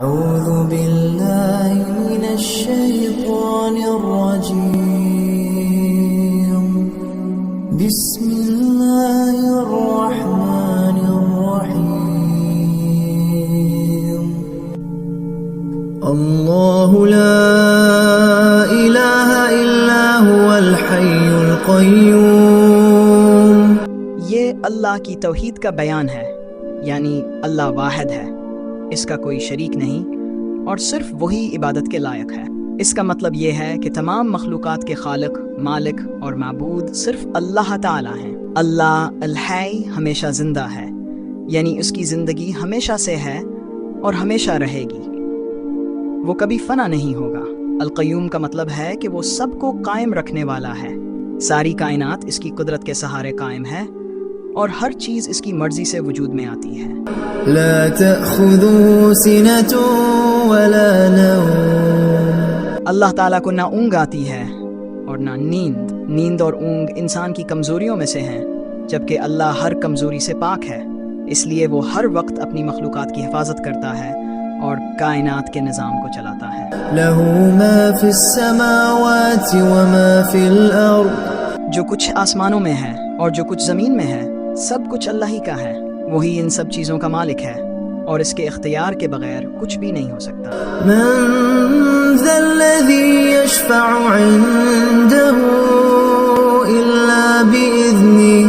أعوذ بالله من الشيطان الرجيم بسم الله الرحمن الرحيم الله لا إله إلا هو الحي القيوم یہ اللہ کی توحید کا بیان ہے، یعنی اللہ واحد ہے، اس کا کوئی شریک نہیں اور صرف وہی عبادت کے لائق ہے۔ اس کا مطلب یہ ہے کہ تمام مخلوقات کے خالق، مالک اور معبود صرف اللہ تعالی ہیں۔ اللہ الحی ہمیشہ زندہ ہے، یعنی اس کی زندگی ہمیشہ سے ہے اور ہمیشہ رہے گی، وہ کبھی فنا نہیں ہوگا۔ القیوم کا مطلب ہے کہ وہ سب کو قائم رکھنے والا ہے، ساری کائنات اس کی قدرت کے سہارے قائم ہے اور ہر چیز اس کی مرضی سے وجود میں آتی ہے۔ لا تأخذه سنة ولا نوم اللہ تعالیٰ کو نہ اونگ آتی ہے اور نہ نیند۔ نیند اور اونگ انسان کی کمزوریوں میں سے ہیں، جبکہ اللہ ہر کمزوری سے پاک ہے، اس لیے وہ ہر وقت اپنی مخلوقات کی حفاظت کرتا ہے اور کائنات کے نظام کو چلاتا ہے۔ له ما في السماوات وما في الأرض جو کچھ آسمانوں میں ہے اور جو کچھ زمین میں ہے، سب کچھ اللہ ہی کا ہے، وہی ان سب چیزوں کا مالک ہے اور اس کے اختیار کے بغیر کچھ بھی نہیں ہو سکتا۔ من ذا الذي يشفع عنده إلا بإذنه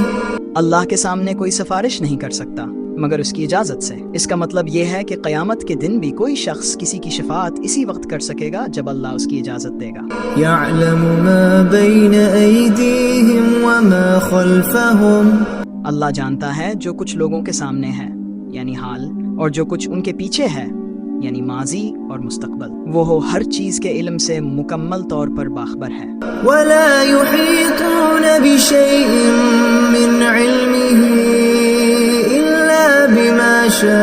اللہ کے سامنے کوئی سفارش نہیں کر سکتا مگر اس کی اجازت سے۔ اس کا مطلب یہ ہے کہ قیامت کے دن بھی کوئی شخص کسی کی شفاعت اسی وقت کر سکے گا جب اللہ اس کی اجازت دے گا۔ يعلم ما بين أيديهم وما خلفهم اللہ جانتا ہے جو کچھ لوگوں کے سامنے ہے یعنی حال، اور جو کچھ ان کے پیچھے ہے یعنی ماضی اور مستقبل۔ وہ ہر چیز کے علم سے مکمل طور پر باخبر ہے۔ ولا يحيطون بشيء من علمه إلا بما شاء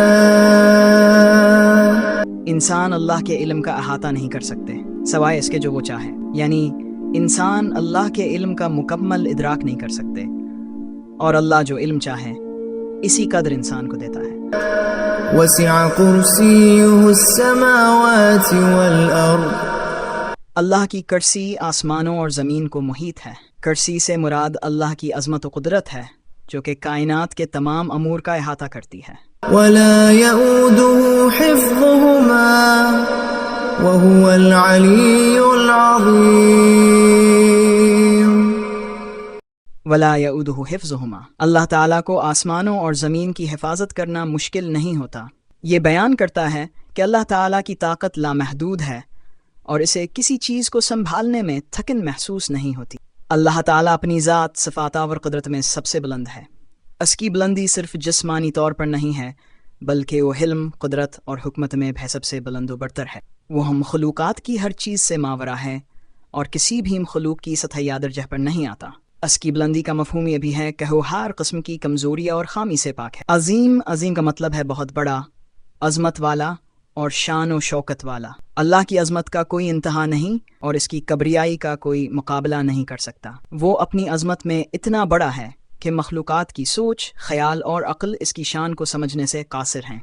انسان اللہ کے علم کا احاطہ نہیں کر سکتے سوائے اس کے جو وہ چاہے، یعنی انسان اللہ کے علم کا مکمل ادراک نہیں کر سکتے، اور اللہ جو علم چاہے اسی قدر انسان کو دیتا ہے۔ وسع كرسيه السماوات والأرض اللہ کی کرسی آسمانوں اور زمین کو محیط ہے۔ کرسی سے مراد اللہ کی عظمت و قدرت ہے جو کہ کائنات کے تمام امور کا احاطہ کرتی ہے۔ ولا يؤوده حفظهما وهو العلي العظيم ولا يؤوده حفظهما، اللہ تعالیٰ کو آسمانوں اور زمین کی حفاظت کرنا مشکل نہیں ہوتا۔ یہ بیان کرتا ہے کہ اللہ تعالیٰ کی طاقت لامحدود ہے اور اسے کسی چیز کو سنبھالنے میں تھکن محسوس نہیں ہوتی۔ اللہ تعالیٰ اپنی ذات، صفات اور قدرت میں سب سے بلند ہے۔ اس کی بلندی صرف جسمانی طور پر نہیں ہے بلکہ وہ علم، قدرت اور حکمت میں بھی سب سے بلند و برتر ہے۔ وہ ہم مخلوقات کی ہر چیز سے ماورا ہے اور کسی بھی مخلوق کی سطحیہ درجہ پر نہیں آتا۔ اس کی بلندی کا مفہوم یہ بھی ہے کہ وہ ہر قسم کی کمزوری اور خامی سے پاک ہے۔ عظیم، عظیم کا مطلب ہے بہت بڑا، عظمت والا اور شان و شوکت والا۔ اللہ کی عظمت کا کوئی انتہا نہیں اور اس کی کبریائی کا کوئی مقابلہ نہیں کر سکتا۔ وہ اپنی عظمت میں اتنا بڑا ہے کہ مخلوقات کی سوچ، خیال اور عقل اس کی شان کو سمجھنے سے قاصر ہیں۔